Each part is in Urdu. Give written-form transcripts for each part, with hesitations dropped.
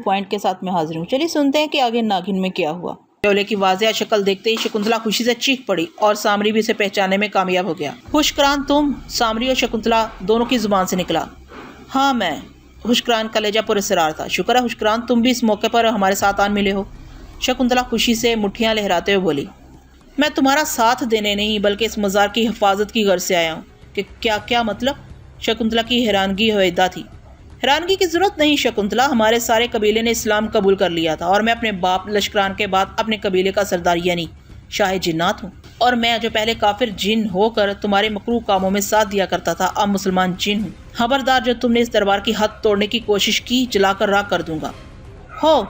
پوائنٹ کے ساتھ میں حاضر ہوں۔ چلیے سنتے ہیں کہ آگے ناگن میں کیا ہوا۔ شعلے کی واضح شکل دیکھتے ہی شکنتلا خوشی سے چیخ پڑی اور سامری بھی اسے پہچاننے میں کامیاب ہو گیا۔ حشکران تم؟ سامری اور شکنتلا دونوں کی زبان سے نکلا۔ ہاں میں۔ حشکران کا لہجہ پر اصرار تھا۔ شکر ہے حشکران تم بھی اس موقع پر ہمارے ساتھ آن ملے ہو۔ شکنتلا خوشی سے مٹھیاں لہراتے ہوئے بولی، میں تمہارا ساتھ دینے نہیں بلکہ اس مزار کی حفاظت کی غرض سے آیا ہوں۔ کہ کیا مطلب؟ شکنتلا کی حیرانگی ہویدہ تھی۔ حیرانگی کی ضرورت نہیں شکنتلا، ہمارے سارے قبیلے نے اسلام قبول کر لیا تھا اور میں اپنے باپ لشکران کے بعد اپنے قبیلے کا سردار یعنی شاہ جنات ہوں، اور میں جو پہلے کافر جن ہو کر تمہارے مکروہ کاموں میں ساتھ دیا کرتا تھا اب مسلمان جن ہوں۔ خبردار جو تم نے اس دربار کی حد توڑنے کی کوشش کی جلا کر راکھ کر دوں گا۔ ہو؟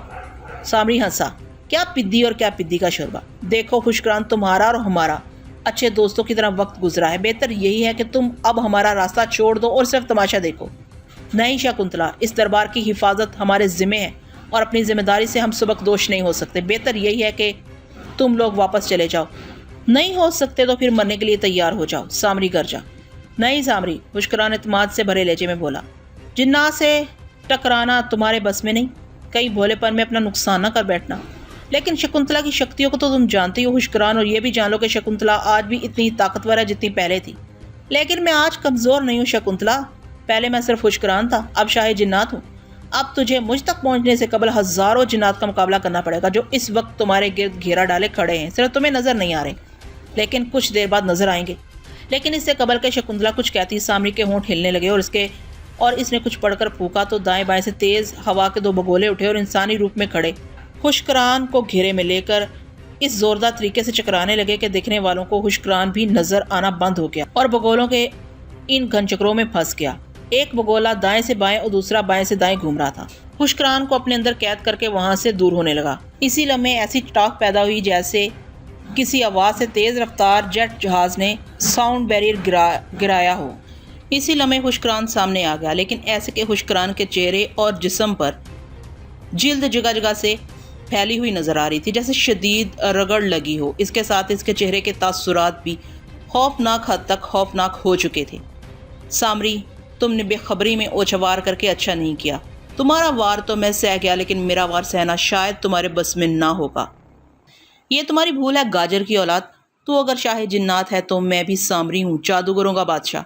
سامری ہنسا، کیا پدی اور کیا پدی کا شوربہ۔ دیکھو حشکران، تمہارا اور ہمارا اچھے دوستوں کی طرح وقت گزرا ہے، بہتر یہی ہے کہ تم اب ہمارا راستہ چھوڑ دو اور صرف تماشا دیکھو۔ نہیں شکنتلا، اس دربار کی حفاظت ہمارے ذمے ہے اور اپنی ذمہ داری سے ہم سبق دوش نہیں ہو سکتے، بہتر یہی ہے کہ تم لوگ واپس چلے جاؤ۔ نہیں ہو سکتے تو پھر مرنے کے لیے تیار ہو جاؤ، سامری گرجا۔ نہیں سامری، حشکران اعتماد سے بھرے لہجے میں بولا، جنات سے ٹکرانا تمہارے بس میں نہیں، کئی بھولے پن میں اپنا نقصان نہ کر بیٹھنا۔ لیکن شکنتلا کی شکتیوں کو تو تم جانتی ہو حشکران، اور یہ بھی جان لو کہ شکنتلا آج بھی اتنی طاقتور ہے جتنی پہلے تھی۔ لیکن میں آج کمزور نہیں ہوں شکنتلا، پہلے میں صرف حشکران تھا، اب شاہ جنات ہوں۔ اب تجھے مجھ تک پہنچنے سے قبل ہزاروں جنات کا مقابلہ کرنا پڑے گا جو اس وقت تمہارے گرد گھیرا ڈالے کھڑے ہیں، صرف تمہیں نظر نہیں آ رہے لیکن کچھ دیر بعد نظر آئیں گے۔ لیکن اس سے قبل کہ شکنتلا کچھ کہتی، سامری کے ہونٹ ہلنے لگے اور اس نے کچھ پڑھ کر پھونکا تو دائیں بائیں سے تیز ہوا کے دو بگولے اٹھے اور انسانی روپ میں کھڑے حشکران کو گھیرے میں لے کر اس زوردار طریقے سے چکرانے لگے کہ دیکھنے والوں کو حشکران بھی نظر آنا بند ہو گیا اور بگولوں کے ان گھن چکروں میں پھنس گیا۔ ایک بگولا دائیں سے بائیں اور دوسرا بائیں سے دائیں گھوم رہا تھا، حشکران کو اپنے اندر قید کر کے وہاں سے دور ہونے لگا۔ اسی لمحے ایسی ٹاک پیدا ہوئی جیسے کسی آواز سے تیز رفتار جیٹ جہاز نے ساؤنڈ بیریئر گرایا ہو۔ اسی لمحے حشکران سامنے آ گیا، لیکن ایسے کہ حشکران کے چہرے اور جسم پر جلد جگہ جگہ سے پھیلی ہوئی نظر آ رہی تھی جیسے شدید رگڑ لگی ہو۔ اس کے ساتھ اس کے چہرے کے تاثرات بھی خوفناک حد تک خوفناک ہو چکے تھے۔ سامری، تم نے بے خبری میں اوچھوار کر کے اچھا نہیں کیا۔ تمہارا وار تو میں سہ گیا لیکن میرا وار سہنا شاید تمہارے بس میں نہ ہوگا۔ یہ تمہاری بھول ہے گاجر کی اولاد، تو اگر شاہ جنات ہے تو میں بھی سامری ہوں، جادوگروں کا بادشاہ۔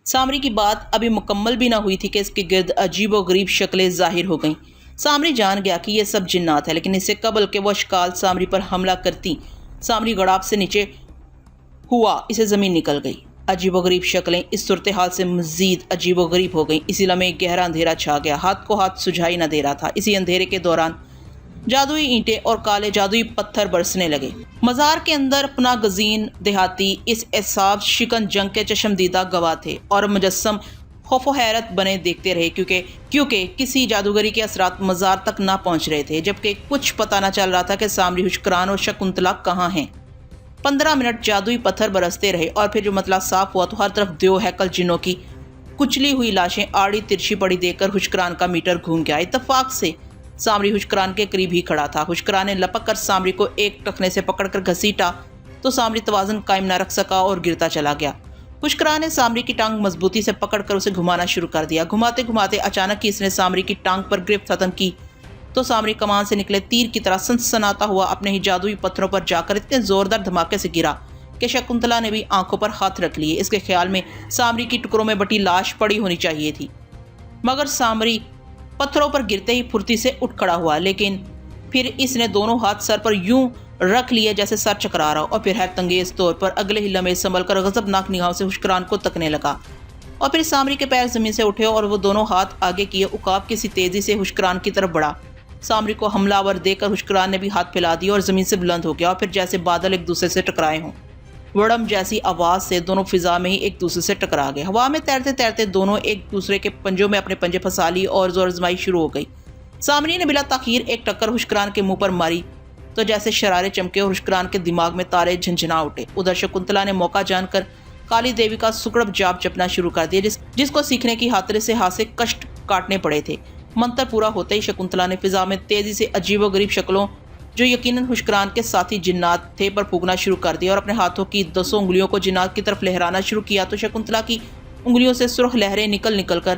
سامری کی بات ابھی مکمل بھی نہ ہوئی تھی کہ اس کے گرد عجیب و غریب شکلیں ظاہر ہو گئیں۔ سامری جان گیا کہ یہ سب جنات ہے، لیکن اس سے قبل کہ وہ اشکال سامری پر حملہ کرتی، سامری گڑاب سے نیچے ہوا اسے زمین نکل گئی۔ عجیب و غریب شکلیں اس صورتحال سے مزید عجیب و غریب ہو گئیں۔ اسی لمحے گہرا اندھیرا چھا گیا، ہاتھ کو ہاتھ سجھائی نہ دے رہا تھا۔ اسی اندھیرے کے دوران جادوئی اینٹیں اور کالے جادوئی پتھر برسنے لگے۔ مزار کے اندر پناہ گزین دیہاتی اس اعصاب شکن جنگ کے چشمدیدہ گواہ تھے اور مجسم خوف و حیرت بنے دیکھتے رہے کیونکہ کسی جادوگری کے اثرات مزار تک نہ پہنچ رہے تھے، جبکہ کچھ پتہ نہ چل رہا تھا کہ سامری، حشکران اور شکنتلا کہاں ہیں۔ 15 منٹ جادوئی پتھر برستے رہے اور پھر جو مطلع صاف ہوا تو ہر طرف دیو ہیکل جنوں کی کچلی ہوئی لاشیں آڑی ترچھی پڑی دیکھ کر حشکران کا میٹر گھوم گیا۔ اتفاق سے سامری حشکران کے قریب ہی کھڑا تھا۔ حشکران نے لپک کر سامری کو ایک ٹخنے سے پکڑ کر گھسیٹا تو سامری توازن قائم نہ رکھ سکا اور گرتا چلا گیا۔ حشکران نے سامری کی ٹانگ مضبوطی سے پکڑ کر اسے گھمانا شروع کر دیا۔ گھماتے گھماتے اچانک ہی اس نے سامری کی ٹانگ پر گرفت ختم کی تو سامری کمان سے نکلے تیر کی طرح سنسناتا ہوا اپنے ہی جادوئی پتھروں پر جا کر اتنے زوردار دھماکے سے گرا کہ شکنتلا نے بھی آنکھوں پر ہاتھ رکھ لیے۔ اس کے خیال میں سامری کی ٹکڑوں میں بٹی لاش پڑی ہونی چاہیے تھی، مگر سامری پتھروں پر گرتے ہی پھرتی سے اٹھ کھڑا ہوا، لیکن پھر اس نے دونوں ہاتھ سر پر یوں رکھ لیے جیسے سر چکرا رہا ہو، اور پھر حیرت انگیز طور پر اگلے ہی لمحے سنبھل کر غضبناک نگاہوں سے حشکران کو تکنے لگا، اور پھر سامری کے پیر زمین سے اٹھے اور وہ دونوں ہاتھ آگے کیے عقاب کسی تیزی سے حشکران کی طرف بڑھا۔ سامری کو حملہ آور دیکھ کر حشکران نے بھی ہاتھ پھیلا دیا اور زمین سے بلند ہو گیا، اور پھر جیسے بادل ایک دوسرے سے ٹکرائے ہوں، وڑم جیسی آواز سے دونوں فضا میں ہی ایک دوسرے سے ٹکرا گئے۔ ہوا میں تیرتے تیرتے دونوں ایک دوسرے کے پنجوں میں اپنے پنجے پھنسا لی اور زور آزمائی شروع ہو گئی۔ سامری نے بلا تاخیر ایک ٹکر حشکران کے منہ پر ماری تو جیسے شرارے چمکے اور حشکران کے دماغ میں تارے جھنجھنا اٹھے۔ ادھر شکنتلا نے موقع جان کر کالی دیوی کا سکڑب جاپ جپنا شروع کر دیا، جس کو سیکھنے کی خاطر سے ہاتھ سے کشٹ کاٹنے پڑے تھے۔ منتر پورا ہوتے ہی شکنتلا نے فضا میں تیزی سے عجیب و غریب شکلوں جو یقیناً حشکران کے ساتھی جنات تھے پر پھونکنا شروع کر دیا اور اپنے ہاتھوں کی 10 انگلیوں کو جنات کی طرف لہرانا شروع کیا تو شکنتلا کی انگلیوں سے سرخ لہریں نکل کر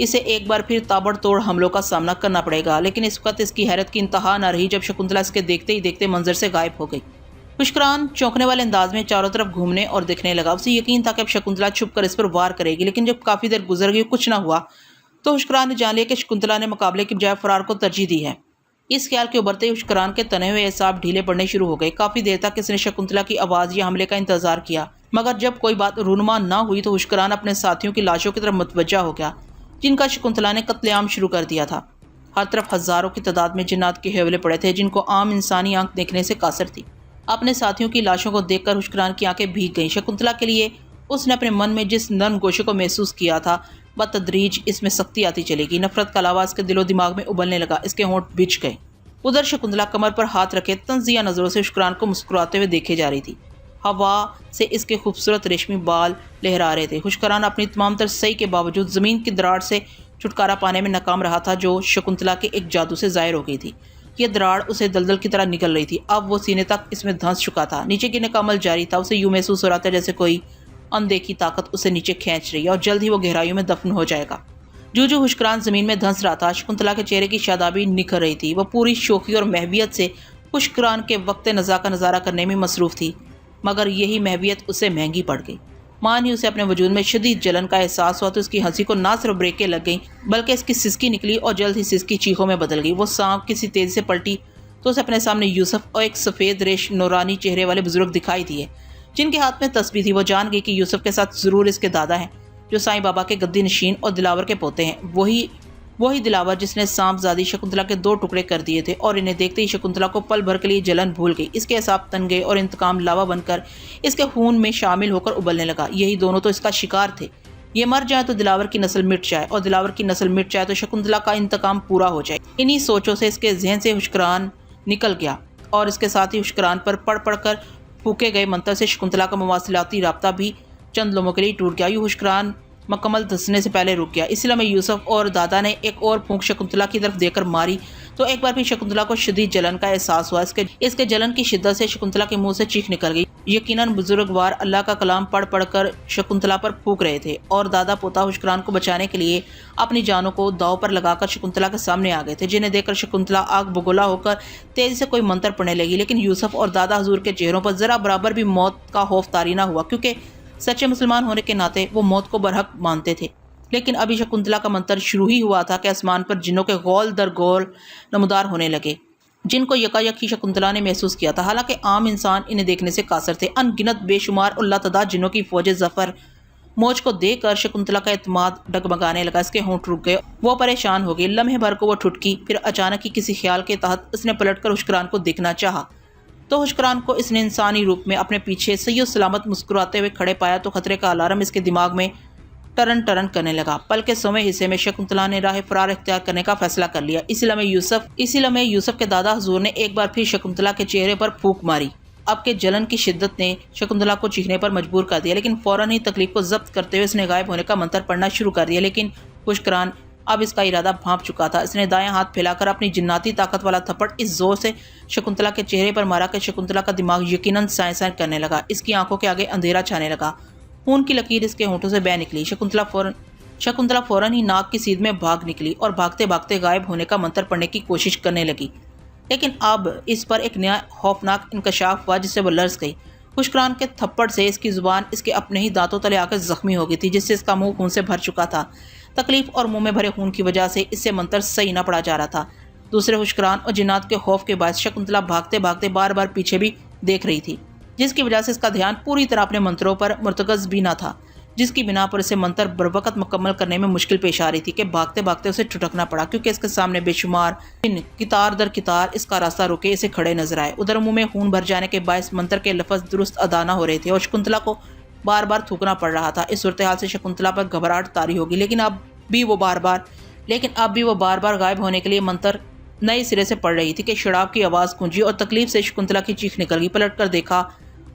اسے ایک بار پھر تابڑتوڑ حملوں کا سامنا کرنا پڑے گا، لیکن اس وقت اس کی حیرت کی انتہا نہ رہی جب شکنتلا اس کے دیکھتے ہی دیکھتے منظر سے غائب ہو گئی۔ خوشکران چونکنے والے انداز میں چاروں طرف گھومنے اور دیکھنے لگا۔ اسے یقین تھا کہ اب شکنتلا چھپ کر اس پر وار کرے گی، لیکن جب کافی دیر گزر گئی کچھ نہ ہوا تو خوشکران نے جان لیا کہ شکنتلا نے مقابلے کی بجائے فرار کو ترجیح دی ہے۔ اس خیال کے ابھرتے ہی خوشکران کے تنے ہوئے اعصاب ڈھیلے پڑنے شروع ہو گئے۔ کافی دیر تک اس نے شکنتلا کی آواز یا حملے کا انتظار کیا، مگر جب کوئی بات رونما نہ ہوئی تو خوشکران اپنے ساتھیوں کی لاشوں کی طرف متوجہ ہو گیا، جن کا شکنتلا نے قتل عام شروع کر دیا تھا۔ ہر طرف ہزاروں کی تعداد میں جنات کے حوالے پڑے تھے، جن کو عام انسانی آنکھ دیکھنے سے قاصر تھی۔ اپنے ساتھیوں کی لاشوں کو دیکھ کر خوشکران کی آنکھیں بھیگ گئیں۔ شکنتلا کے لیے اس نے اپنے من میں جس نرم گوشے کو محسوس کیا تھا بتدریج اس میں سختی آتی چلے گی۔ نفرت کا علاوہ اس کے دل و دماغ میں ابلنے لگا، اس کے ہونٹ بھج گئے۔ ادھر شکنتلا کمر پر ہاتھ رکھے تنزیہ نظروں سے خوشکران کو مسکراتے ہوئے دیکھے جا رہی تھی۔ ہوا سے اس کے خوبصورت ریشمی بال لہرا رہے تھے۔ خوشکران اپنی تمام تر سعی کے باوجود زمین کی دراڑ سے چھٹکارا پانے میں ناکام رہا تھا، جو شکنتلا کے ایک جادو سے ظاہر ہو گئی تھی۔ یہ دراڑ اسے دلدل کی طرح نگل رہی تھی، اب وہ سینے تک اس میں دھنس چکا تھا۔ نیچے گرنے کا عمل جاری تھا۔ اسے یوں محسوس ہو رہا تھا جیسے کوئی اندیکھی طاقت اسے نیچے کھینچ رہی ہے اور جلد ہی وہ گہرائیوں میں دفن ہو جائے گا۔ جو خوشکران زمین میں دھنس رہا تھا، شکنتلا کے چہرے کی شادابی نکھر رہی تھی۔ وہ پوری شوخی اور محویت سے خوشکران کے وقت نزا کا نظارہ کرنے میں مصروف تھی، مگر یہی محویت اسے مہنگی پڑ گئی۔ مانی اسے اپنے وجود میں شدید جلن کا احساس ہوا تو اس کی ہنسی کو نہ صرف بریکیں لگ گئیں بلکہ اس کی سسکی نکلی اور جلد ہی سسکی چیخوں میں بدل گئی۔ وہ سانپ کسی تیزی سے پلٹی تو اسے اپنے سامنے یوسف اور ایک سفید ریش نورانی چہرے والے بزرگ دکھائی دیے، جن کے ہاتھ میں تسبیح تھی۔ وہ جان گئی کہ یوسف کے ساتھ ضرور اس کے دادا ہیں، جو سائیں بابا کے گدی نشین اور دلاور کے پوتے ہیں۔ وہی دلاور جس نے سانپ زادی شکنتلا کے 2 ٹکڑے کر دیے تھے، اور انہیں دیکھتے ہی شکنتلا کو پل بھر کے لیے جلن بھول گئی۔ اس کے اعصاب تن گئے اور انتقام لاوا بن کر اس کے خون میں شامل ہو کر ابلنے لگا۔ یہی دونوں تو اس کا شکار تھے۔ یہ مر جائے تو دلاور کی نسل مٹ جائے، اور دلاور کی نسل مٹ جائے تو شکنتلا کا انتقام پورا ہو جائے۔ انہی سوچوں سے اس کے ذہن سے خوشکران نکل گیا، اور اس کے ساتھ ہی خوشکران پر پڑھ کر پھونکے گئے منتر سے شکنتلا کا مواصلاتی رابطہ بھی چند لمحوں کے لیے ٹوٹ گیا۔ یوں خوشکران مکمل دھسنے سے پہلے رک گیا۔ اسی لمحے یوسف اور دادا نے ایک اور پھونک شکنتلا کی طرف دے کر ماری تو ایک بار پھر شکنتلا کو شدید جلن کا احساس ہوا۔ اس کے جلن کی شدت سے شکنتلا کے منہ سے چیخ نکل گئی۔ یقیناً بزرگوار اللہ کا کلام پڑھ کر شکنتلا پر پھونک رہے تھے، اور دادا پوتا خوشکران کو بچانے کے لیے اپنی جانوں کو داؤ پر لگا کر شکنتلا کے سامنے آ گئے تھے، جنہیں دیکھ کر شکنتلا آگ بگولا ہو کر تیزی سے کوئی منتر پڑھنے لگی۔ لیکن یوسف اور دادا حضور کے چہروں پر ذرا برابر بھی موت کا خوف طاری نہ ہوا، کیونکہ سچے مسلمان ہونے کے ناطے وہ موت کو برحق مانتے تھے۔ لیکن ابھی شکنتلا کا منتر شروع ہی ہوا تھا کہ آسمان پر جنوں کے غول در غول نمودار ہونے لگے، جن کو یکایک ہی شکنتلا نے محسوس کیا تھا، حالانکہ عام انسان انہیں دیکھنے سے قاصر تھے۔ ان گنت بے شمار اور لاتعداد جنوں کی فوج ظفر موج کو دیکھ کر شکنتلا کا اعتماد ڈگمگانے لگا۔ اس کے ہونٹ رک گئے، وہ پریشان ہو گئی۔ لمحے بھر کو وہ ٹھٹکی، پھر اچانک ہی کسی خیال کے تحت اس نے پلٹ کر خوشکران کو دیکھنا چاہا تو خوشکران کو اس نے انسانی روپ میں اپنے پیچھے صحیح و سلامت مسکراتے ہوئے کھڑے پایا تو خطرے کا الارم اس کے دماغ میں ٹرن ٹرن کرنے لگا۔ پل کے سویں حصے میں شکنتلا نے راہ فرار اختیار کرنے کا فیصلہ کر لیا۔ اسی لمحے یوسف کے دادا حضور نے ایک بار پھر شکنتلا کے چہرے پر پھونک ماری۔ اب کے جلن کی شدت نے شکنتلا کو چیخنے پر مجبور کر دیا، لیکن فوراً ہی تکلیف کو ضبط کرتے ہوئے اس نے غائب ہونے کا منتر پڑھنا شروع کر دیا۔ لیکن خوشکران اب اس کا ارادہ بھانپ چکا تھا۔ اس نے دائیں ہاتھ پھیلا کر اپنی جناتی طاقت والا تھپڑ اس زور سے شکنتلا کے چہرے پر مارا کہ شکنتلا کا دماغ یقیناً سائیں سائیں کرنے لگا۔ اس کی آنکھوں کے آگے اندھیرا چھانے لگا، خون کی لکیر اس کے ہونٹوں سے بہہ نکلی۔ شکنتلا فوراً ہی ناک کی سیدھ میں بھاگ نکلی اور بھاگتے بھاگتے غائب ہونے کا منتر پڑھنے کی کوشش کرنے لگی۔ لیکن اب اس پر ایک نیا خوفناک انکشاف ہوا جس سے وہ لرز گئی۔ خوشکران کے تھپڑ سے اس کی زبان اس کے اپنے ہی دانتوں تلے آ کر زخمی ہو گئی تھی، جس سے اس کا منہ خون سے بھر چکا تھا۔ تکلیف اور منہ میں بھرے خون کی وجہ سے اس سے منتر صحیح نہ پڑا جا رہا تھا۔ دوسرے خوشکران اور جنات کے خوف کے باعث شکنتلا بھاگتے بھاگتے بار بار پیچھے بھی دیکھ رہی تھی، جس کی وجہ سے اس کا دھیان پوری طرح اپنے منتروں پر مرتکز بھی نہ تھا، جس کی بنا پر اسے منتر بروقت مکمل کرنے میں مشکل پیش آ رہی تھی کہ بھاگتے بھاگتے اسے ٹھٹکنا پڑا، کیونکہ اس کے سامنے بے شمار جن قطار در قطار اس کا راستہ روکے اسے کھڑے نظر آئے۔ ادھر منہ میں خون بھر جانے کے باعث منتر کے لفظ درست ادا نہ ہو رہے تھے اور شکنتلا کو بار بار تھوکنا پڑ رہا تھا۔ اس صورتحال سے شکنتلا پر گھبراہٹ طاری ہوگی، لیکن اب بھی وہ بار بار غائب ہونے کے لیے منتر نئے سرے سے پڑھ رہی تھی کہ شڑاب کی آواز گونجی اور تکلیف سے شکنتلا کی چیخ نکل گئی۔ پلٹ کر دیکھا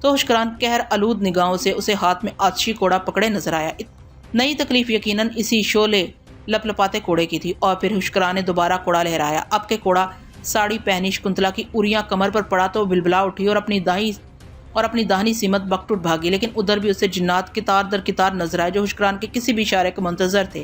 تو خوشکران قہر آلود نگاہوں سے اسے ہاتھ میں آتشی کوڑا پکڑے نظر آیا۔ نئی تکلیف یقیناً اسی شعلے لپ لپاتے کوڑے کی تھی، اور پھر خوشکران نے دوبارہ کوڑا لہرایا۔ اب کے کوڑا ساڑی پہنی شکنتلا کی اریاں کمر پر پڑا تو بلبلا اٹھی اور اپنی داہنی سمت بک ٹوٹ بھاگی، لیکن ادھر بھی اسے جنات قطار در قطار نظر آئے جو خوشکران کے کسی بھی اشارے کو منتظر تھے۔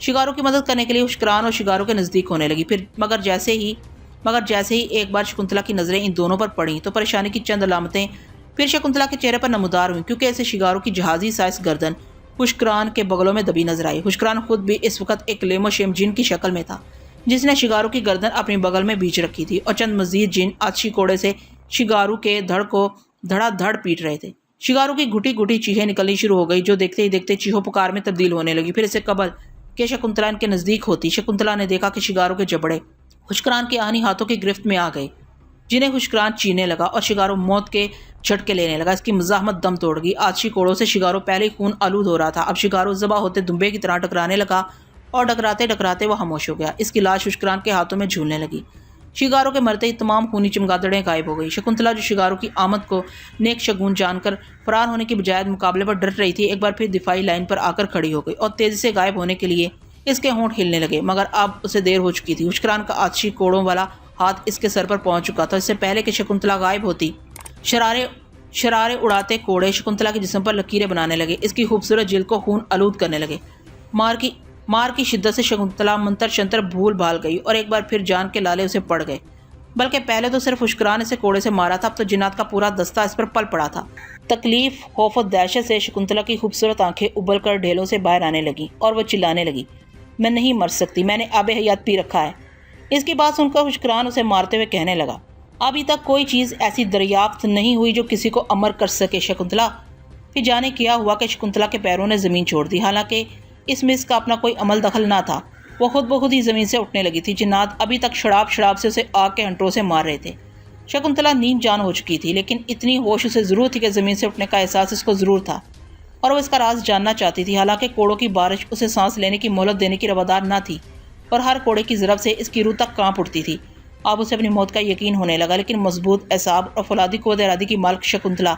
شکاروں کی مدد کرنے کے لیے حشکران اور شکاروں کے نزدیک ہونے لگی. مگر جیسے ہی ایک بار شکنتلا کی نظریں ان دونوں پر پڑیں تو پریشانی کی چند علامتیں پھر شکنتلا کے چہرے پر نمودار ہوئیں، کیونکہ ایسے شکاروں کی جہازی سائز گردن حشکران کے بغلوں میں دبی نظر آئی. حشکران خود بھی اس وقت ایک لیم و شیم جن کی شکل میں تھا، جس نے شکاروں کی گردن اپنی بغل میں بیچ رکھی تھی، اور چند مزید جن آتشی کوڑے سے شکاروں کے دھڑ کو دھڑا دھڑ پیٹ رہے تھے. شکاروں کی گھٹی گھٹی چیخیں نکلنی شروع ہو گئی، جو دیکھتے ہی دیکھتے چیخو پکار میں تبدیل ہونے لگی. پھر اسے قبل کہ شکنتلا ان کے نزدیک ہوتی، شکنتلا نے دیکھا کہ شکاروں کے جبڑے حشکران کے آہنی ہاتھوں کی گرفت میں آ گئے، جنہیں حشکران چیرنے لگا اور شکاروں موت کے جھٹکے لینے لگا. اس کی مزاحمت دم توڑ گئی. آتشی کوڑوں سے شکاروں پہلے ہی خون آلود ہو رہا تھا، اب شکاروں ذبح ہوتے دمبے کی طرح ٹکرانے لگا، اور ٹکراتے ٹکراتے وہ خاموش ہو گیا. اس کی لاش حشکران کے ہاتھوں میں جھولنے لگی. شکاروں کے مرتے ہی تمام خونی چمگادڑیں غائب ہو گئی. شکنتلا جو شکاروں کی آمد کو نیک شگون جان کر فرار ہونے کی بجائے مقابلے پر ڈٹ رہی تھی، ایک بار پھر دفاعی لائن پر آ کر کھڑی ہو گئی اور تیزی سے غائب ہونے کے لیے اس کے ہونٹ ہلنے لگے. مگر اب اسے دیر ہو چکی تھی. حشکران کا آتشی کوڑوں والا ہاتھ اس کے سر پر پہنچ چکا تھا. اس سے پہلے کہ شکنتلا غائب ہوتی، شرارے اڑاتے کوڑے شکنتلا کے جسم پر لکیریں بنانے لگے، اس کی خوبصورت جلد کو خون آلود کرنے لگے. مار کی شدت سے شکنتلا منتر شنتر بھول بھال گئی اور ایک بار پھر جان کے لالے اسے پڑ گئے. بلکہ پہلے تو صرف حشکران اسے کوڑے سے مارا تھا، اب تو جنات کا پورا دستہ اس پر پل پڑا تھا. تکلیف، خوف و دہشت سے شکنتلا کی خوبصورت آنکھیں ابل کر ڈھیلوں سے باہر آنے لگیں اور وہ چلانے لگی، میں نہیں مر سکتی، میں نے آب حیات پی رکھا ہے. اس کی بات سن کر حشکران اسے مارتے ہوئے کہنے لگا، ابھی تک کوئی چیز ایسی دریافت نہیں ہوئی جو کسی کو امر کر سکے شکنتلا. پھر جانے کیا ہوا کہ شکنتلا کے پیروں نے زمین چھوڑ دی. حالانکہ اس میں اس کا اپنا کوئی عمل دخل نہ تھا، وہ خود بخود ہی زمین سے اٹھنے لگی تھی. جنات ابھی تک شڑاب سے اسے آگ کے ہنٹروں سے مار رہے تھے. شکنتلا نیم جان ہو چکی تھی، لیکن اتنی ہوش اسے ضرور تھی کہ زمین سے اٹھنے کا احساس اس کو ضرور تھا، اور وہ اس کا راز جاننا چاہتی تھی. حالانکہ کوڑوں کی بارش اسے سانس لینے کی مہلت دینے کی روادار نہ تھی، اور ہر کوڑے کی ضرب سے اس کی روح تک کانپ اٹھتی تھی. اب اسے اپنی موت کا یقین ہونے لگا، لیکن مضبوط اعصاب اور فولادی قوت ارادی کی مالک شکنتلا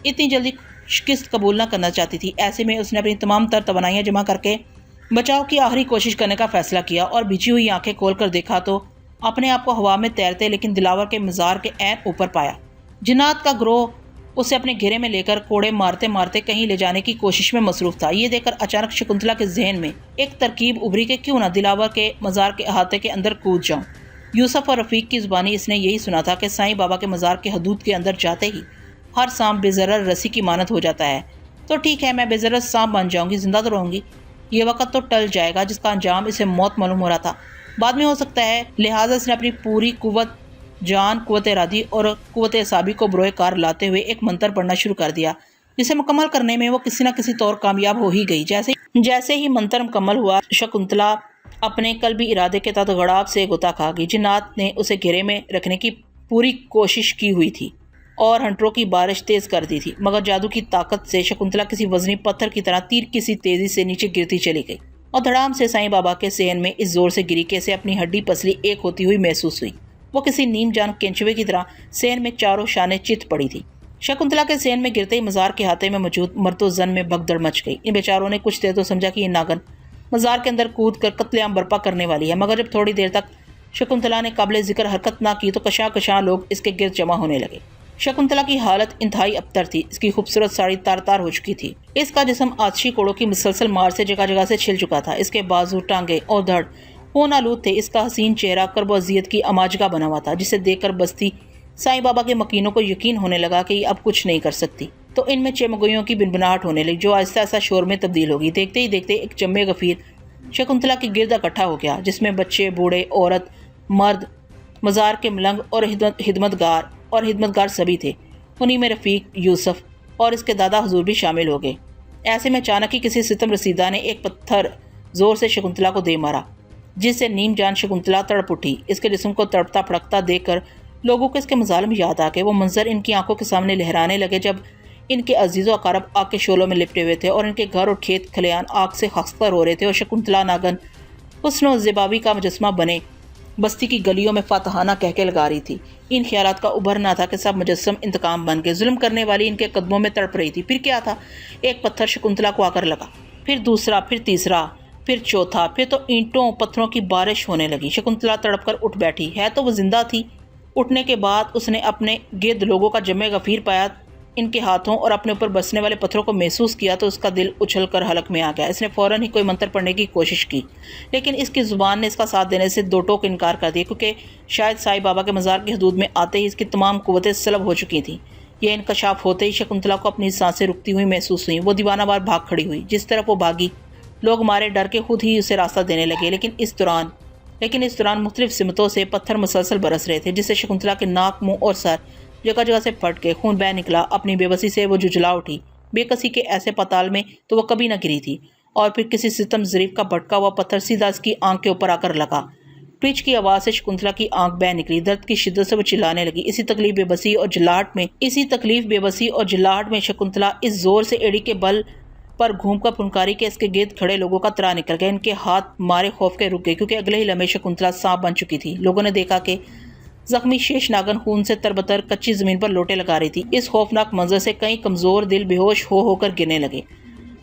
اتنی جلدی شکست قبول نہ کرنا چاہتی تھی. ایسے میں اس نے اپنی تمام تر توانائیاں جمع کر کے بچاؤ کی آخری کوشش کرنے کا فیصلہ کیا، اور بچھی ہوئی آنکھیں کھول کر دیکھا تو اپنے آپ کو ہوا میں تیرتے لیکن دلاور کے مزار کے عین اوپر پایا. جنات کا گروہ اسے اپنے گھیرے میں لے کر کوڑے مارتے مارتے کہیں لے جانے کی کوشش میں مصروف تھا. یہ دیکھ کر اچانک شکنتلا کے ذہن میں ایک ترکیب ابھری کہ کیوں نہ دلاور کے مزار کے احاطے کے اندر کود جاؤں. یوسف اور رفیق کی زبانی اس نے یہی سنا تھا کہ سائیں بابا کے مزار کے حدود کے اندر جاتے ہی ہر سانپ بے ضرر رسی کی مانت ہو جاتا ہے. تو ٹھیک ہے، میں بے ضرر سانپ بن جاؤں گی، زندہ تو رہوں گی. یہ وقت تو ٹل جائے گا جس کا انجام اسے موت معلوم ہو رہا تھا بعد میں ہو سکتا ہے. لہٰذا اس نے اپنی پوری قوت جان، قوت ارادی اور قوت اعصابی کو بروئے کار لاتے ہوئے ایک منتر پڑھنا شروع کر دیا، جسے مکمل کرنے میں وہ کسی نہ کسی طور کامیاب ہو ہی گئی. جیسے ہی منتر مکمل ہوا، شکنتلا اپنے قلبی ارادے کے تحت غڑاب سے غوطہ کھا گئی. جنات نے اسے گھیرے میں رکھنے کی پوری کوشش کی ہوئی تھی اور ہنٹروں کی بارش تیز کر دی تھی، مگر جادو کی طاقت سے شکنتلا کسی وزنی پتھر کی طرح تیر کی سی تیزی سے نیچے گرتی چلی گئی، اور دھڑام سے سائیں بابا کے صحن میں اس زور سے گری کہ اسے اپنی ہڈی پسلی ایک ہوتی ہوئی محسوس ہوئی. وہ کسی نیم جان کینچوے کی طرح صحن میں چاروں شانے چت پڑی تھی. شکنتلا کے صحن میں گرتے ہی مزار کے ہاتھے میں موجود مرد و زن میں بھگدڑ مچ گئی. ان بیچاروں نے کچھ دیر تو سمجھا کہ یہ ناگن مزار کے اندر کود کر قتل عام برپا کرنے والی ہے، مگر جب تھوڑی دیر تک شکنتلا نے قابل ذکر حرکت نہ کی تو کشاں لوگ اس کے گرد جمع ہونے لگے. شکنتلا کی حالت انتہائی ابتر تھی. اس کی خوبصورت ساڑی تار تار ہو چکی تھی. اس کا جسم آتشی کوڑوں کی مسلسل مار سے جگہ جگہ سے چھل چکا تھا. اس کے بازو، ٹانگیں اور دھڑ خون آلود تھے. اس کا حسین چہرہ کرب و اذیت کی اماجگاہ بنا ہوا تھا، جسے دیکھ کر بستی سائیں بابا کے مکینوں کو یقین ہونے لگا کہ یہ اب کچھ نہیں کر سکتی. تو ان میں چمگوئیوں کی بنبناہٹ ہونے لگی، جو آہستہ آہستہ شور میں تبدیل ہوگی. دیکھتے ہی دیکھتے ایک جمع غفیر شکنتلا کی گرد اکٹھا ہو گیا، جس میں بچے، بوڑھے، عورت، مرد، مزار کے ملنگ اور خدمتگار سبھی تھے. انہی میں رفیق، یوسف اور اس کے دادا حضور بھی شامل ہو گئے. ایسے میں اچانک ہی کسی ستم رسیدہ نے ایک پتھر زور سے شکنتلا کو دے مارا، جس سے نیم جان شکنتلا تڑپ اٹھی. اس کے جسم کو تڑپتا پھڑکتا دیکھ کر لوگوں کو اس کے مظالم یاد آ گئے. وہ منظر ان کی آنکھوں کے سامنے لہرانے لگے جب ان کے عزیز و اقارب آگ کے شعلوں میں لپٹے ہوئے تھے اور ان کے گھر اور کھیت کھلیان آگ سے خستہ ہو رہے تھے، اور شکنتلا ناگن حسن و زیباوی کا مجسمہ بنے بستی کی گلیوں میں فاتحانہ کہہ کے لگا رہی تھی. ان خیالات کا ابھرنا تھا کہ سب مجسم انتقام بن کے ظلم کرنے والی ان کے قدموں میں تڑپ رہی تھی. پھر کیا تھا، ایک پتھر شکنتلا کو آ کر لگا، پھر دوسرا، پھر تیسرا، پھر چوتھا، پھر تو اینٹوں پتھروں کی بارش ہونے لگی. شکنتلا تڑپ کر اٹھ بیٹھی. ہے تو وہ زندہ تھی. اٹھنے کے بعد اس نے اپنے گرد لوگوں کا جمع غفیر پایا ان کے ہاتھوں اور اپنے اوپر برسنے والے پتھروں کو محسوس کیا تو اس کا دل اچھل کر حلق میں آ گیا۔ اس نے فوراً ہی کوئی منتر پڑھنے کی کوشش کی، لیکن اس کی زبان نے اس کا ساتھ دینے سے دو ٹوک انکار کر دیا، کیونکہ شاید سائی بابا کے مزار کی حدود میں آتے ہی اس کی تمام قوتیں سلب ہو چکی تھیں۔ یہ انکشاف ہوتے ہی شکنتلا کو اپنی سانسیں رکتی ہوئی محسوس ہوئیں۔ وہ دیوانہ وار بھاگ کھڑی ہوئی۔ جس طرف وہ بھاگی لوگ مارے ڈر کے خود ہی اسے راستہ دینے لگے، لیکن اس دوران مختلف سمتوں سے پتھر مسلسل برس رہے تھے، جس سے شکنتلا کے ناک، منہ اور سر جگہ جگہ سے پھٹ کے خون بہہ نکلا۔ اپنی بے بسی سے وہ جھجلا اٹھی۔ بے کسی کے ایسے پتال میں تو وہ کبھی نہ گری تھی، اور پھر کسی ستم ظریف کا بھٹکا ہوا پتھر سیدھا اس کی آنکھ کے اوپر آ کر لگا۔ پچ کی آواز سے شکنتلا کی آنکھ بہہ نکلی۔ درد کی شدت سے وہ چلانے لگی۔ اسی تکلیف، بے بسی اور جھلاہٹ میں شکنتلا اس زور سے ایڑی کے بل پر گھوم کر پھنکاری کہ اس کے گرد کھڑے لوگوں کا ترا نکل گیا۔ ان کے ہاتھ مارے خوف کے رک گئے، کیونکہ اگلے ہی لمحے شکنتلا سانپ بن چکی تھی۔ لوگوں نے دیکھا کہ زخمی شیش ناگن خون سے تربتر کچی زمین پر لوٹے لگا رہی تھی۔ اس خوفناک منظر سے کئی کمزور دل بے ہوش ہو کر گرنے لگے۔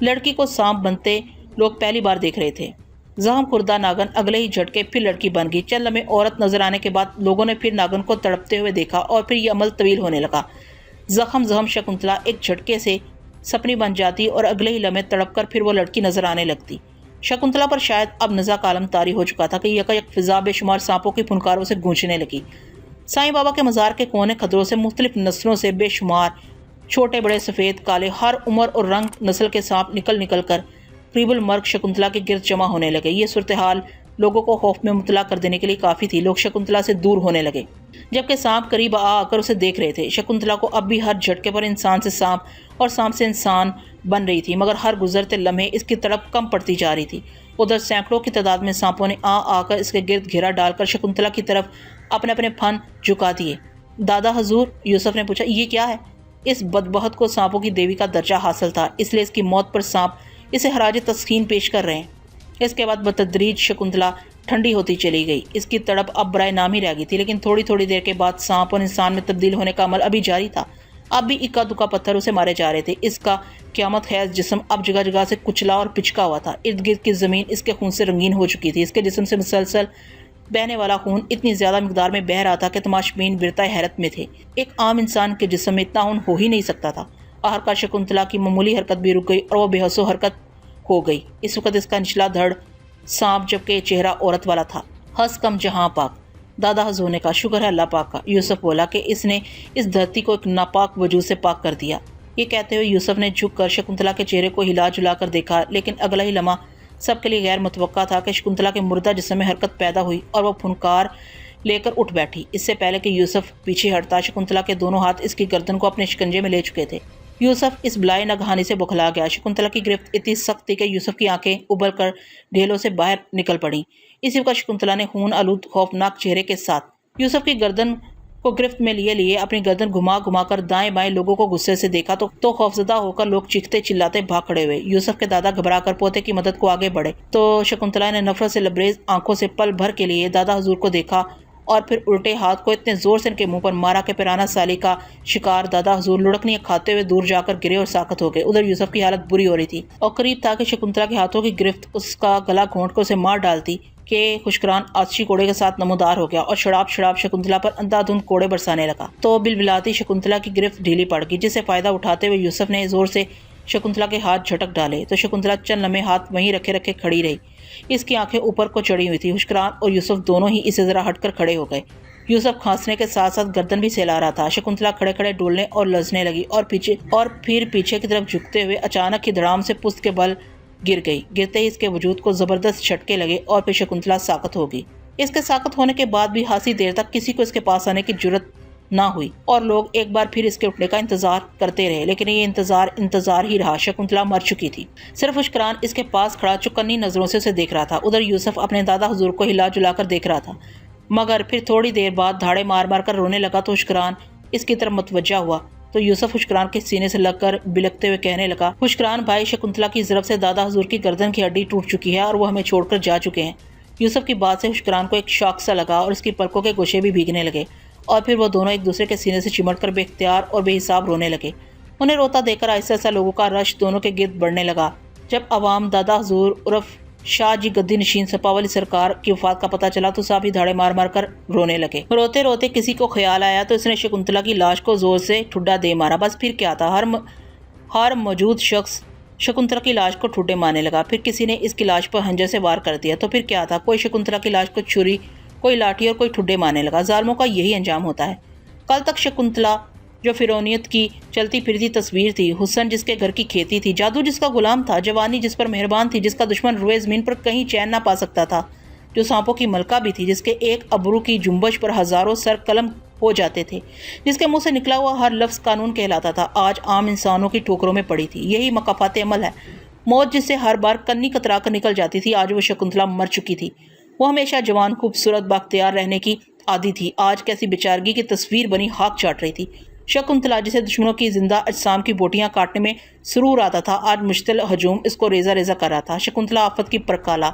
لڑکی کو سانپ بنتے لوگ پہلی بار دیکھ رہے تھے۔ زخم خوردہ ناگن اگلے ہی جھٹکے پھر لڑکی بن گئی۔ چند لمحے عورت نظر آنے کے بعد لوگوں نے پھر ناگن کو تڑپتے ہوئے دیکھا، اور پھر یہ عمل طویل ہونے لگا۔ زخم شکنتلا ایک جھٹکے سے سپنی بن جاتی اور اگلے ہی لمحے تڑپ کر پھر وہ لڑکی نظر آنے لگتی۔ شکنتلا پر شاید اب نزا کا عالم طاری ہو چکا تھا کہ یکایک فضا بے شمار سانپوں کی پھنکاروں سے گونجنے لگی۔ سائیں بابا کے مزار کے کونے خدروں سے مختلف نسلوں سے بے شمار چھوٹے بڑے، سفید کالے، ہر عمر اور رنگ نسل کے سانپ نکل کر قریب المرگ شکنتلا کے گرد جمع ہونے لگے۔ یہ صورتحال لوگوں کو خوف میں مبتلا کر دینے کے لیے کافی تھی۔ لوگ شکنتلا سے دور ہونے لگے، جبکہ سانپ قریب آ کر اسے دیکھ رہے تھے۔ شکنتلا کو اب بھی ہر جھٹکے پر انسان سے سانپ اور سانپ سے انسان بن رہی تھی، مگر ہر گزرتے لمحے اس کی تڑپ کم پڑتی جا رہی تھی۔ ادھر سینکڑوں کی تعداد میں سانپوں نے آ کر اس کے گرد گھیرا ڈال کر شکنتلا کی طرف اپنے پھن جھکا دیے۔ دادا حضور، یوسف نے پوچھا، یہ کیا ہے؟ اس بدبخت کو سانپوں کی دیوی کا درجہ حاصل تھا، اس لیے اس کی موت پر سانپ اسے خراج تسکین پیش کر رہے ہیں۔ اس کے بعد بتدریج شکنتلا ٹھنڈی ہوتی چلی گئی۔ اس کی تڑپ اب برائے نام ہی رہ گئی تھی، لیکن تھوڑی دیر کے بعد سانپ اور انسان میں تبدیل ہونے کا عمل ابھی جاری تھا۔ اب بھی اکا دکا پتھر اسے مارے جا رہے تھے۔ اس کا قیامت خیز جسم اب جگہ جگہ سے کچلا اور پچکا ہوا تھا۔ ارد گرد کی زمین اس کے خون سے رنگین ہو چکی تھی۔ اس کے جسم سے مسلسل بہنے والا خون اتنی زیادہ مقدار میں بہہ رہا تھا کہ تماشبین برتائے حیرت میں تھے۔ ایک عام انسان کے جسم میں اتنا خون ہو ہی نہیں سکتا تھا۔ آخرکار شکنتلا کی معمولی حرکت بھی رک گئی اور وہ بے حس و حرکت ہو گئی۔ اس وقت اس کا نچلا دھڑ سانپ جبکہ چہرہ عورت والا تھا۔ ہنس کم جہاں پاک، دادا حضور نے کہا، شکر ہے اللہ پاک کا۔ یوسف بولا کہ اس نے اس دھرتی کو ایک ناپاک وجود سے پاک کر دیا۔ یہ کہتے ہوئے یوسف نے جھک کر شکنتلا کے چہرے کو ہلا جلا کر دیکھا، لیکن اگلا ہی لمحہ سب کے لیے غیر متوقع تھا کہ شکنتلا کے مردہ جسم میں حرکت پیدا ہوئی اور وہ پھنکار لے کر اٹھ بیٹھی۔ اس سے پہلے کہ یوسف پیچھے ہٹتا، شکنتلا کے دونوں ہاتھ اس کی گردن کو اپنے شکنجے میں لے چکے تھے۔ یوسف اس بلائے ناگہانی سے بکھلا گیا۔ شکنتلا کی گرفت اتنی سخت تھی کہ یوسف کی آنکھیں ابل کر ڈھیلوں سے باہر نکل پڑیں۔ اسی وقت شکنتلا نے خون آلود خوفناک چہرے کے ساتھ یوسف کی گردن کو گرفت میں لیے اپنی گردن گھما کر دائیں بائیں لوگوں کو غصے سے دیکھا تو خوفزدہ ہو کر لوگ چیختے چلاتے بھاگ کھڑے ہوئے۔ یوسف کے دادا گھبرا کر پوتے کی مدد کو آگے بڑھے تو شکنتلا نے نفرت سے لبریز آنکھوں سے پل بھر کے لیے دادا حضور کو دیکھا اور پھر الٹے ہاتھ کو اتنے زور سے ان کے منہ پر مارا کہ پیرانہ سالی کا شکار دادا حضور لڑکنیاں کھاتے ہوئے دور جا کر گرے اور ساکت ہو گئے۔ ادھر یوسف کی حالت بری ہو رہی تھی اور قریب تھا کہ شکنتلا کے ہاتھوں کی گرفت اس کا گلا گھونٹ کر اسے مار ڈالتی کہ خوشکران آتشی کوڑے کے ساتھ نمودار ہو گیا اور شڑاب شکنتلا پر اندھا دھند کوڑے برسانے لگا تو بلبلاتی شکنتلا کی گرفت ڈھیلی پڑ گئی، جسے فائدہ اٹھاتے ہوئے یوسف نے زور سے شکنتلا کے ہاتھ جھٹک ڈالے تو شکنتلا چند لمحے ہاتھ وہیں رکھے کھڑی رہی۔ اس کی آنکھیں اوپر کو چڑھی ہوئی تھی۔ خوشکران اور یوسف دونوں ہی اسے ذرا ہٹ کر کھڑے ہو گئے۔ یوسف کھانسنے کے ساتھ ساتھ گردن بھی سہلا رہا تھا۔ شکنتلا کھڑے ڈولنے اور لرزنے لگی اور پھر پیچھے کی طرف جھکتے ہوئے اچانک ہی دھڑام سے پشت کے بل گر گئی۔ گرتے ہی اس کے وجود کو زبردست جھٹکے لگے اور پھر شکنتلا ساکت ہو گئی۔ اس کے ساکت ہونے کے بعد بھی خاصی دیر تک کسی کو اس کے پاس آنے کی جرت نہ ہوئی اور لوگ ایک بار پھر اس کے اٹھنے کا انتظار کرتے رہے، لیکن یہ انتظار ہی رہا۔ شکنتلا مر چکی تھی۔ صرف خوشکران اس کے پاس کھڑا چوکنی نظروں سے اسے دیکھ رہا تھا۔ ادھر یوسف اپنے دادا حضور کو ہلا جلا کر دیکھ رہا تھا، مگر پھر تھوڑی دیر بعد دھاڑے مار کر رونے لگا تو خوشکران اس کی طرف متوجہ ہوا تو یوسف خوشکران کے سینے سے لگ کر بلکتے ہوئے کہنے لگا، خوشکران بھائی، شکنتلا کی ضرب سے دادا حضور کی گردن کی ہڈی ٹوٹ چکی ہے اور وہ ہمیں چھوڑ کر جا چکے ہیں۔ یوسف کی بات سے خوشکران کو ایک شوق سا لگا اور اس کی پلکوں کے گوشے بھی بھیگنے لگے اور پھر وہ دونوں ایک دوسرے کے سینے سے چمٹ کر بے اختیار اور بے حساب رونے لگے۔ انہیں روتا دیکھ کر آہستہ آہستہ لوگوں کا رش دونوں کے گرد بڑھنے لگا۔ جب عوام دادا حضور عرف شاہ جی گدی نشین سپا والی سرکار کی وفات کا پتہ چلا تو صاحب ہی دھاڑے مار مار کر رونے لگے۔ روتے روتے کسی کو خیال آیا تو اس نے شکنتلا کی لاش کو زور سے ٹھڈا دے مارا۔ بس پھر کیا تھا، ہر موجود شخص شکنتلا کی لاش کو ٹھڈے مارنے لگا۔ پھر کسی نے اس کی لاش پر خنجر سے وار کر دیا تو پھر کیا تھا، کوئی شکنتلا کی لاش کو چھری، کوئی لاٹھی اور کوئی ٹھڈے مارنے لگا۔ ظالموں کا یہی انجام ہوتا ہے۔ کل تک شکنتلا جو فرعونیت کی چلتی پھرتی تصویر تھی، حسن جس کے گھر کی کھیتی تھی، جادو جس کا غلام تھا، جوانی جس پر مہربان تھی، جس کا دشمن روئے زمین پر کہیں چین نہ پا سکتا تھا، جو سانپوں کی ملکہ بھی تھی، جس کے ایک ابرو کی جنبش پر ہزاروں سر قلم ہو جاتے تھے، جس کے منہ سے نکلا ہوا ہر لفظ قانون کہلاتا تھا، آج عام انسانوں کی ٹھوکروں میں پڑی تھی۔ یہی مکافات عمل ہے۔ موت جس سے ہر بار کنی کترا کر نکل جاتی تھی، آج وہ شکنتلا مر چکی تھی۔ وہ ہمیشہ جوان، خوبصورت، بااختیار رہنے کی عادی تھی، آج کیسی بیچارگی کی تصویر بنی خاک چاٹ رہی تھی۔ شکنتلا جسے دشمنوں کی زندہ اجسام کی بوٹیاں کاٹنے میں سرور آتا تھا، آج مشتعل ہجوم اس کو ریزہ ریزہ کر رہا تھا۔ شکنتلا آفت کی پرکالہ،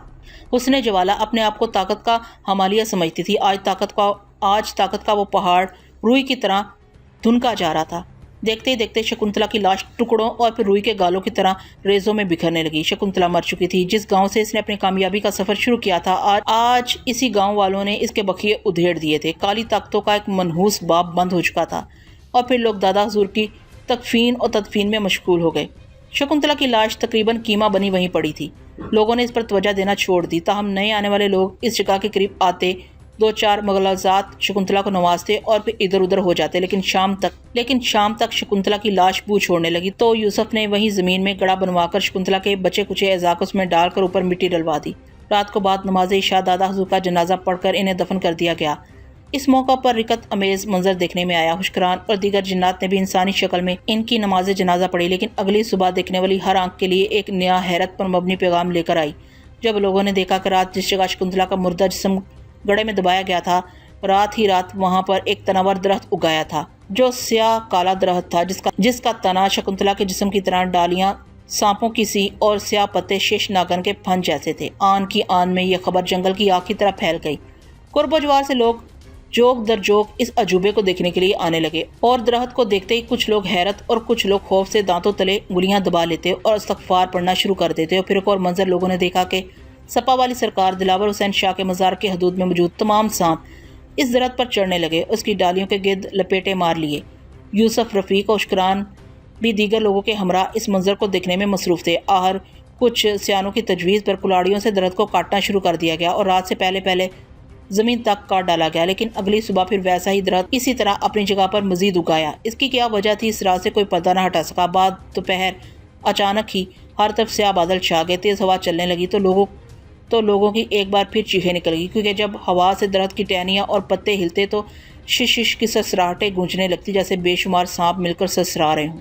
حسن جوالہ، اپنے آپ کو طاقت کا حمالیہ سمجھتی تھی۔ آج طاقت کا وہ پہاڑ روئی کی طرح دھنکا جا رہا تھا۔ دیکھتے ہی دیکھتے شکنتلا کی لاش ٹکڑوں اور پھر روئی کے گالوں کی طرح ریزوں میں بکھرنے لگی۔ شکنتلا مر چکی تھی۔ جس گاؤں سے اس نے اپنی کامیابی کا سفر شروع کیا تھا، آج اسی گاؤں والوں نے اس کے بقیے ادھیڑ دیے تھے۔ کالی طاقتوں کا ایک منحوس باب بند ہو چکا تھا اور پھر لوگ دادا حضور کی تکفین اور تدفین میں مشغول ہو گئے۔ شکنتلا کی لاش تقریباً کیما بنی وہیں پڑی تھی۔ لوگوں نے اس پر توجہ دینا چھوڑ دی، تاہم نئے آنے والے لوگ اس جگہ کے قریب آتے، دو چار مغلوظات شکنتلا کو نوازتے اور پھر ادھر ادھر ہو جاتے، لیکن شام تک شکنتلا کی لاش بو چھوڑنے لگی تو یوسف نے وہیں زمین میں گڑھا بنوا کر شکنتلا کے بچے کچے اعضاء کو اس میں ڈال کر اوپر مٹی ڈلوا دی۔ رات کو بعد نماز عشاء دادا حضور کا جنازہ پڑھ کر انہیں دفن کر دیا گیا۔ اس موقع پر رکت امیز منظر دیکھنے میں آیا۔ حشکران اور دیگر جنات نے بھی انسانی شکل میں ان کی نماز جنازہ پڑھی، لیکن اگلی صبح دیکھنے والی ہر آنکھ کے لیے ایک نیا حیرت پر مبنی پیغام لے کر آئی۔ جب لوگوں نے دیکھا کہ رات جس جگہ شکنتلا کا مردہ جسم گڑھے میں دبایا گیا تھا، رات ہی رات وہاں پر ایک تناور درخت اگایا تھا، جو سیاہ کالا درخت تھا، جس کا تنا شکنتلا کے جسم کی طرح ڈالیاں سانپوں کی سی اور سیاہ پتے شیش ناگن کے پھن جیسے تھے۔ آن کی آن میں یہ خبر جنگل کی آگ کی طرح پھیل گئی۔ قرب و جوار سے لوگ جوگ در جوگ اس عجوبے کو دیکھنے کے لیے آنے لگے، اور درخت کو دیکھتے ہی کچھ لوگ حیرت اور کچھ لوگ خوف سے دانتوں تلے انگلیاں دبا لیتے اور استغفار پڑھنا شروع کر دیتے۔ اور پھر ایک اور منظر لوگوں نے دیکھا کہ سپا والی سرکار دلاور حسین شاہ کے مزار کی حدود میں موجود تمام سانپ اس درخت پر چڑھنے لگے، اس کی ڈالیوں کے گرد لپیٹے مار لیے۔ یوسف، رفیق اور اشکران بھی دیگر لوگوں کے ہمراہ اس منظر کو دیکھنے میں مصروف تھے۔ آخر کچھ سیانوں کی تجویز پر کلاڑیوں سے درخت کو کاٹنا شروع کر دیا گیا اور رات سے پہلے زمین تک کاٹ ڈالا گیا، لیکن اگلی صبح پھر ویسا ہی درخت اسی طرح اپنی جگہ پر مزید اگایا۔ اس کی کیا وجہ تھی، اس رات سے کوئی پردہ نہ ہٹا سکا۔ بعد دوپہر اچانک ہی ہر طرف سیاہ بادل چھا گئے، تیز ہوا چلنے لگی تو لوگوں کی ایک بار پھر چیخیں نکل گئی، کیونکہ جب ہوا سے درخت کی ٹہنیاں اور پتے ہلتے تو شش شش کی سسراہٹیں گونجنے لگتی، جیسے بے شمار سانپ مل کر سسرا رہے ہوں۔